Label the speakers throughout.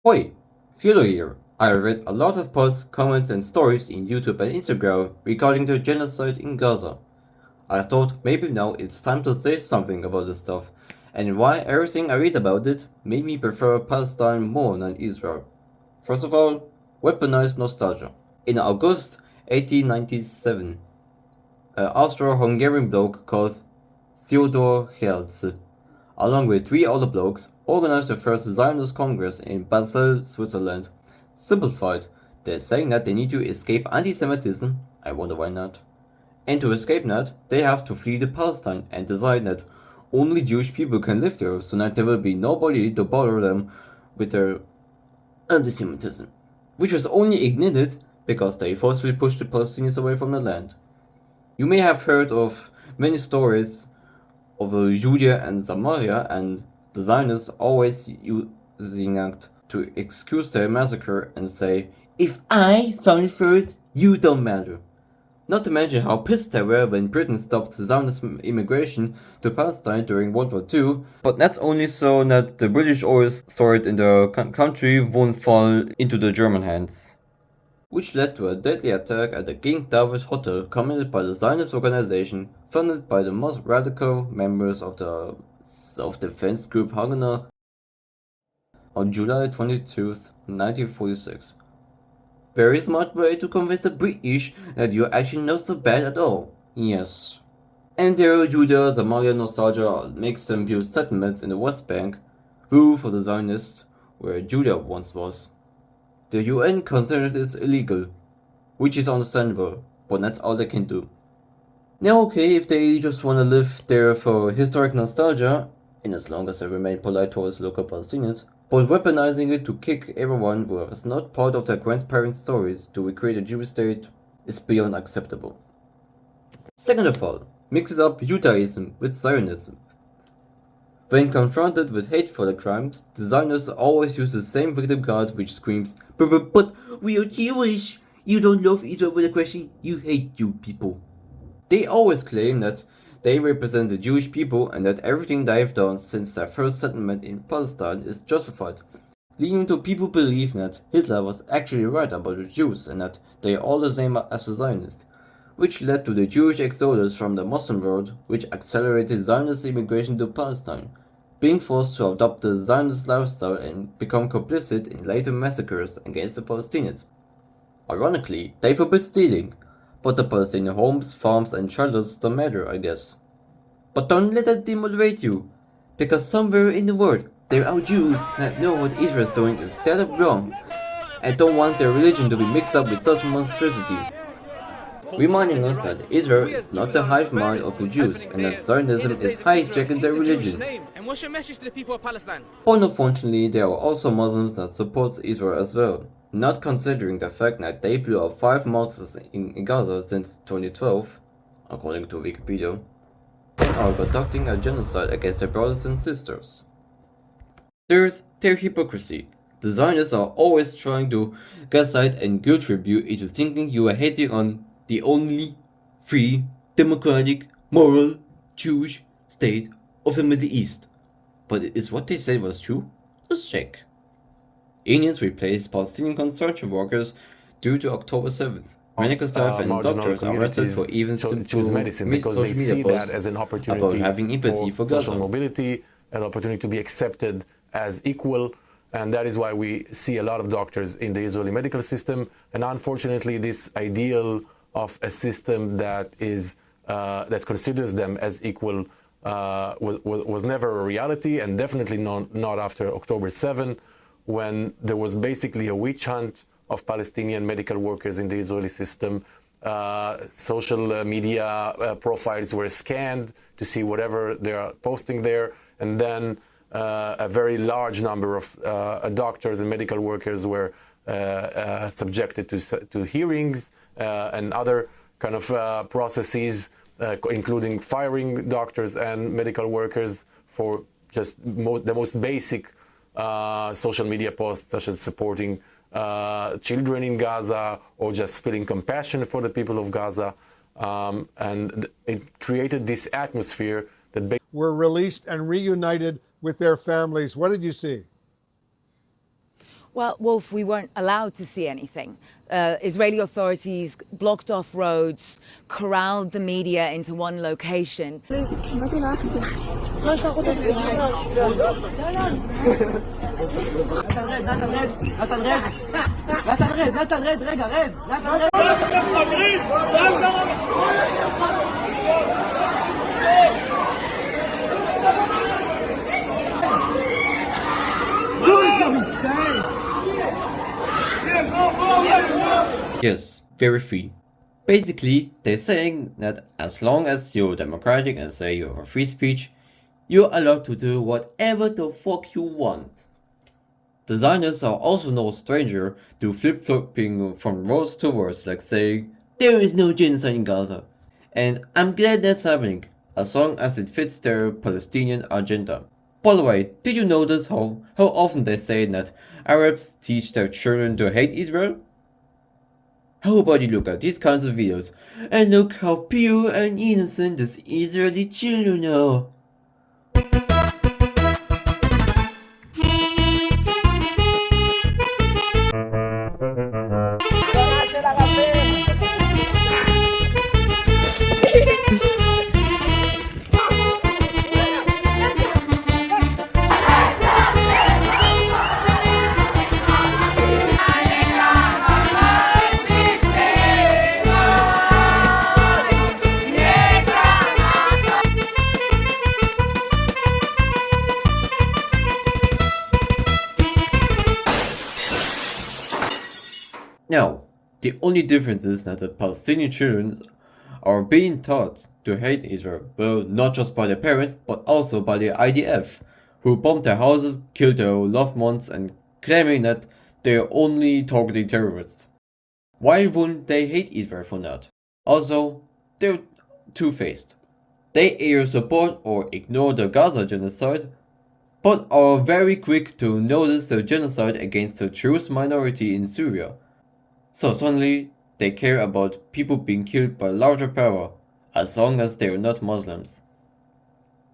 Speaker 1: Hoi, Philo here. I read a lot of posts, comments and stories in YouTube and Instagram regarding the genocide in Gaza. I thought maybe now it's time to say something about this stuff, and why everything I read about it made me prefer Palestine more than Israel. First of all, weaponized nostalgia. In August 1897, an Austro-Hungarian bloke called Theodor Herzl, along with three other blokes, organized the first Zionist Congress in Basel, Switzerland. Simplified, they're saying that they need to escape anti-Semitism, I wonder why not. And to escape that, they have to flee to Palestine and decide that only Jewish people can live there, so that there will be nobody to bother them with their anti-Semitism, which was only ignited because they forcefully pushed the Palestinians away from the land. You may have heard of many stories of Judea and Samaria, and the Zionists always using that to excuse their massacre and say, if I found it first, you don't matter. Not to mention how pissed they were when Britain stopped Zionist immigration to Palestine during World War II, but that's only so that the British oil stored in the country won't fall into the German hands. Which led to a deadly attack at the King David Hotel committed by the Zionist organization, funded by the most radical members of the self-defense group Harmonica, on July 22, 1946. Very smart way to convince the British that you're actually not so bad at all. Yes. And their Judah Samaria nostalgia makes them build settlements in the West Bank, who, for the Zionists, where Judah once was. The UN considered this illegal, which is understandable, but that's all they can do. Now okay, if they just wanna live there for historic nostalgia, and as long as they remain polite towards local Palestinians, but weaponizing it to kick everyone who was not part of their grandparents' stories to recreate a Jewish state is beyond acceptable. Second of all, mixes up Judaism with Zionism. When confronted with hate for the crimes, the Zionists always use the same victim card which screams, but we are Jewish! You don't love Israel with aggression, you hate Jew people. They always claim that they represent the Jewish people and that everything they've done since their first settlement in Palestine is justified, leading to people believe that Hitler was actually right about the Jews and that they are all the same as the Zionists, which led to the Jewish exodus from the Muslim world, which accelerated Zionist immigration to Palestine, being forced to adopt the Zionist lifestyle and become complicit in later massacres against the Palestinians. Ironically, they forbid stealing, but the Palestinian homes, farms and shelters don't matter, I guess. But don't let that demotivate you, because somewhere in the world there are Jews that know what Israel is doing is dead up wrong, and don't want their religion to be mixed up with such monstrosity, reminding us that Israel is not the hive mind of the Jews, and that Zionism is hijacking their religion.
Speaker 2: And what's your message to the people of Palestine?
Speaker 1: But unfortunately, there are also Muslims that support Israel as well, not considering the fact that they blew up 5 mosques in Gaza since 2012, according to Wikipedia, and are conducting a genocide against their brothers and sisters. Third, their hypocrisy. The Zionists are always trying to gaslight and guilt trip you into thinking you are hating on the only free, democratic, moral, Jewish state of the Middle East. But is what they said was true? Just check. Indians replaced Palestinian construction workers due to October 7th. Medical staff and doctors are arrested for even
Speaker 3: choose medicine because they see that as an opportunity
Speaker 1: about having empathy for
Speaker 3: social
Speaker 1: Gaza.
Speaker 3: mobility, an opportunity to be accepted as equal, and that is why we see a lot of doctors in the Israeli medical system. And unfortunately, this ideal of a system that is that considers them as equal was never a reality, and definitely not after October 7, when there was basically a witch hunt of Palestinian medical workers in the Israeli system. Social media profiles were scanned to see whatever they are posting there, and then a very large number of doctors and medical workers were subjected to hearings and other kind of processes, including firing doctors and medical workers for just the most basic social media posts, such as supporting children in Gaza or just feeling compassion for the people of Gaza. And it created this atmosphere that
Speaker 4: were released and reunited with their families. What did you see? Well, Wolf, we weren't allowed to see anything. Israeli authorities blocked off roads, corralled the media into one location.
Speaker 1: Yes, very free. Basically, they're saying that as long as you're democratic and say you're free speech, you're allowed to do whatever the fuck you want. The Zionists are also no stranger to flip-flopping from words to words, like saying, there is no genocide in Gaza. And I'm glad that's happening, as long as it fits their Palestinian agenda. By the way, did you notice how often they say that Arabs teach their children to hate Israel? How about you look at these kinds of videos and look how pure and innocent these Israeli children are? Now, the only difference is that the Palestinian children are being taught to hate Israel, well, not just by their parents, but also by the IDF, who bombed their houses, killed their loved ones, and claiming that they're only targeting terrorists. Why wouldn't they hate Israel for that? Also, they're two-faced. They either support or ignore the Gaza genocide, but are very quick to notice the genocide against the Jewish minority in Syria. So suddenly, they care about people being killed by larger power, as long as they are not Muslims.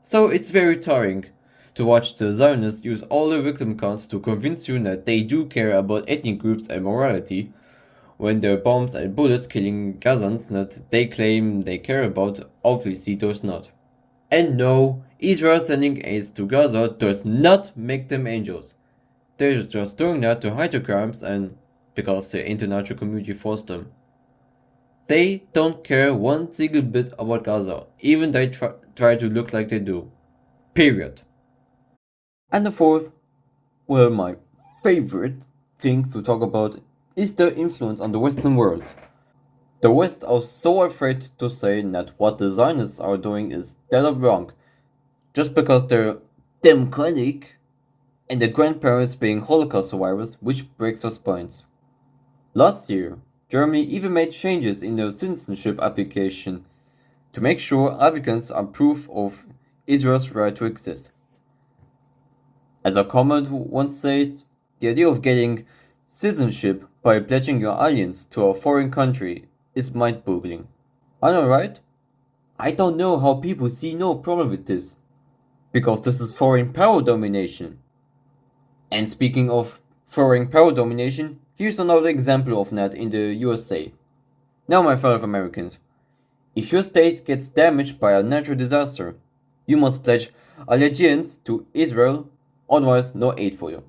Speaker 1: So it's very tiring to watch the Zionists use all the victim counts to convince you that they do care about ethnic groups and morality, when their bombs and bullets killing Gazans that they claim they care about obviously does not. And no, Israel sending aid to Gaza does not make them angels. They're just doing that to hide the crimes and because the international community forced them. They don't care one single bit about Gaza, even they try to look like they do. Period. And the fourth, well, my favorite thing to talk about is their influence on the Western world. The West are so afraid to say that what the Zionists are doing is dead wrong, just because they're democratic and their grandparents being Holocaust survivors, which breaks their spines. Last year, Germany even made changes in their citizenship application to make sure applicants are proof of Israel's right to exist. As a comment once said, the idea of getting citizenship by pledging your allegiance to a foreign country is mind-boggling. I know, right? I don't know how people see no problem with this, because this is foreign power domination. And speaking of foreign power domination, here's another example of that in the USA. Now, my fellow Americans, if your state gets damaged by a natural disaster, you must pledge allegiance to Israel, otherwise no aid for you.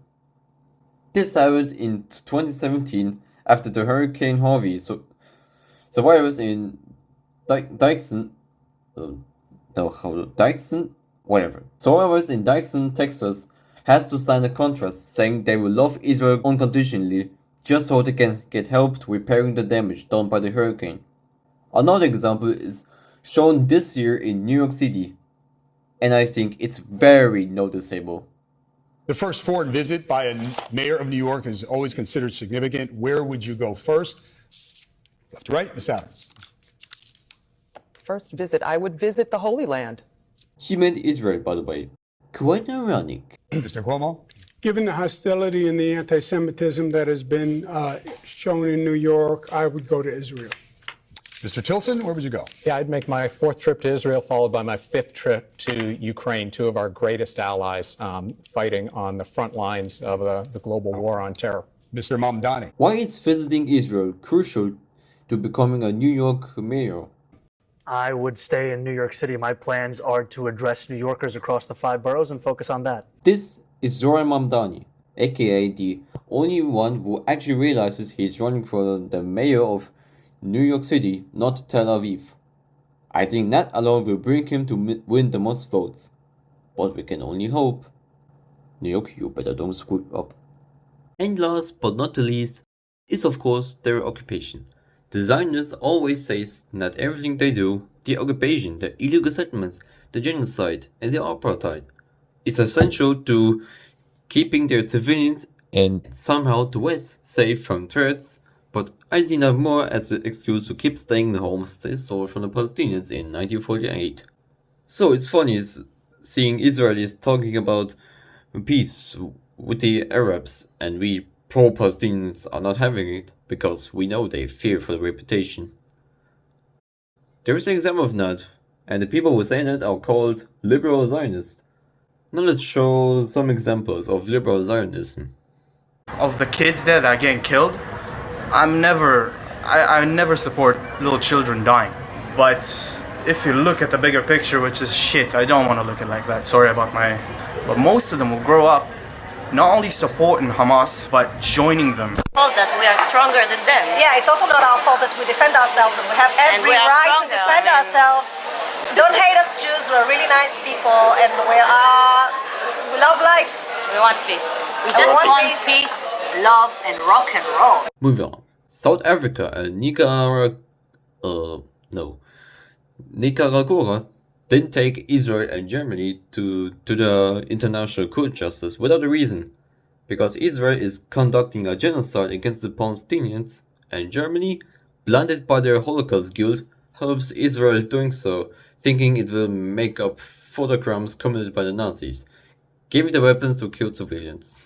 Speaker 1: This happened in 2017 after the Hurricane Harvey, so survivors in Survivors in Dixon, Texas, has to sign a contract saying they will love Israel unconditionally, just so they can get help repairing the damage done by the hurricane. Another example is shown this year in New York City, and I think it's very noticeable.
Speaker 5: The first foreign visit by a mayor of New York is always considered significant. Where would you go first? Left to right, Ms. Adams.
Speaker 6: First visit, I would visit the Holy Land.
Speaker 1: She meant Israel, by the way. Quite ironic.
Speaker 5: Mr. Cuomo?
Speaker 7: Given the hostility and the anti-Semitism that has been shown in New York, I would go to Israel.
Speaker 5: Mr. Tilson, where would you go?
Speaker 8: Yeah, I'd make my 4th trip to Israel, followed by my 5th trip to Ukraine, 2 of our greatest allies fighting on the front lines of the global war on terror.
Speaker 5: Mr. Mamdani.
Speaker 1: Why is visiting Israel crucial to becoming a New York mayor?
Speaker 9: I would stay in New York City. My plans are to address New Yorkers across the 5 boroughs and focus on that.
Speaker 1: This is Zoran Mamdani, aka the only one who actually realizes he's running for the mayor of New York City, not Tel Aviv. I think that alone will bring him to win the most votes. But we can only hope. New York, you better don't screw up. And last but not the least is of course their occupation. The Zionists always say that everything they do, the occupation, the illegal settlements, the genocide and the apartheid, is essential to keeping their civilians and somehow the West safe from threats, but I see that more as an excuse to keep staying in the homes they stole from the Palestinians in 1948. So it's funny seeing Israelis talking about peace with the Arabs, and we pro-Palestinians are not having it because we know they fear for the reputation. There is an example of that, and the people who say that are called liberal Zionists. Now let's show some examples of liberal Zionism.
Speaker 10: Of the kids there that are getting killed, I never support little children dying. But if you look at the bigger picture, which is shit, I don't want to look at it like that, sorry about but most of them will grow up not only supporting Hamas, but joining them.
Speaker 11: That we are stronger than them.
Speaker 12: Yeah, it's also not our fault that we defend ourselves and we have every right to defend ourselves. Don't hate us Jews, we're really nice people and we love life.
Speaker 11: We want peace. We just want peace, love, and rock and roll.
Speaker 1: Moving on. South Africa and Nicaragua didn't take Israel and Germany to the International Court of Justice without a reason. Because Israel is conducting a genocide against the Palestinians, and Germany, blinded by their Holocaust guilt, helps Israel doing so, thinking it will make up for the crimes committed by the Nazis, giving the weapons to kill civilians.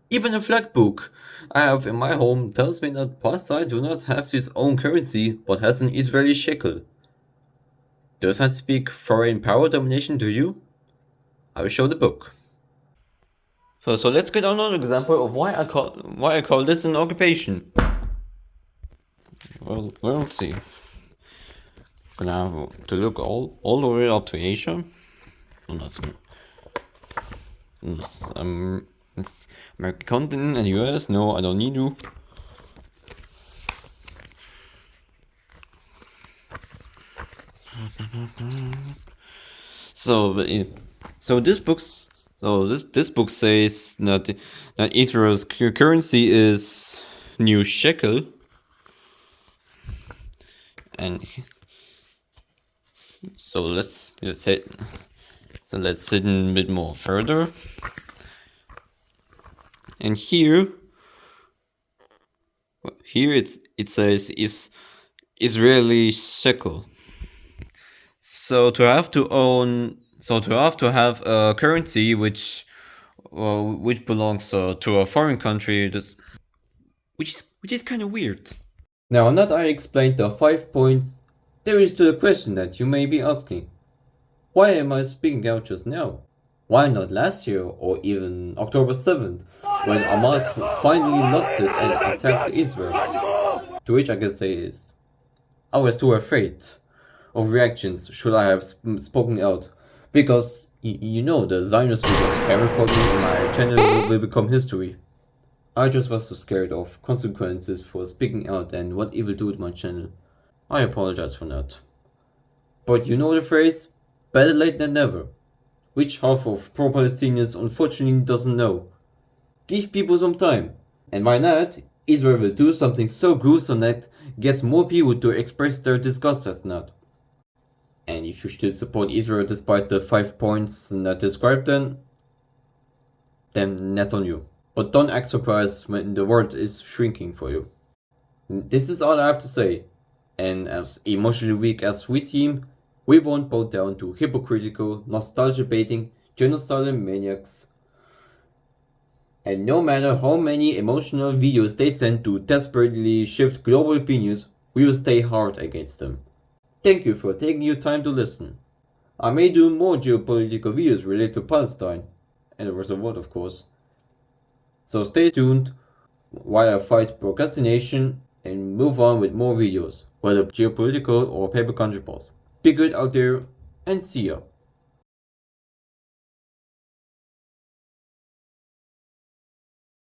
Speaker 1: Even a flag book I have in my home tells me that Palestine do not have its own currency, but has an Israeli shekel. Does that speak foreign power domination to you? I will show the book. So let's get on an example of why I call this an occupation. Well, let's see. Gonna have to look all the way up to Asia. Oh, that's good. It's American continent and US. No, I don't need to. So this book says that Israel's currency is new shekel, and so let's sit in a bit more further, and here it says is Israeli shekel. So to have to have a currency which belongs to a foreign country, which is kind of weird. Now that I explained the 5 points, there is to the question that you may be asking: why am I speaking out just now? Why not last year or even October 7th, when Hamas finally lost it and attacked Israel? To which I can say is, I was too afraid of reactions should I have spoken out, because the Zionist spam recording in my channel will become history. I just was so scared of consequences for speaking out and what it will do to my channel. I apologize for that. But you know the phrase, better late than never, which half of pro-Palestinians unfortunately doesn't know. Give people some time, and why not? Israel will do something so gruesome that gets more people to express their disgust at that. And if you still support Israel despite the 5 points that described then that's on you. But don't act surprised when the world is shrinking for you. This is all I have to say. And as emotionally weak as we seem, we won't bow down to hypocritical, nostalgia-baiting, genocidal maniacs. And no matter how many emotional videos they send to desperately shift global opinions, we will stay hard against them. Thank you for taking your time to listen. I may do more geopolitical videos related to Palestine, and the rest of the world of course. So stay tuned while I fight procrastination and move on with more videos, whether geopolitical or paper country polls. Be good out there, and see ya.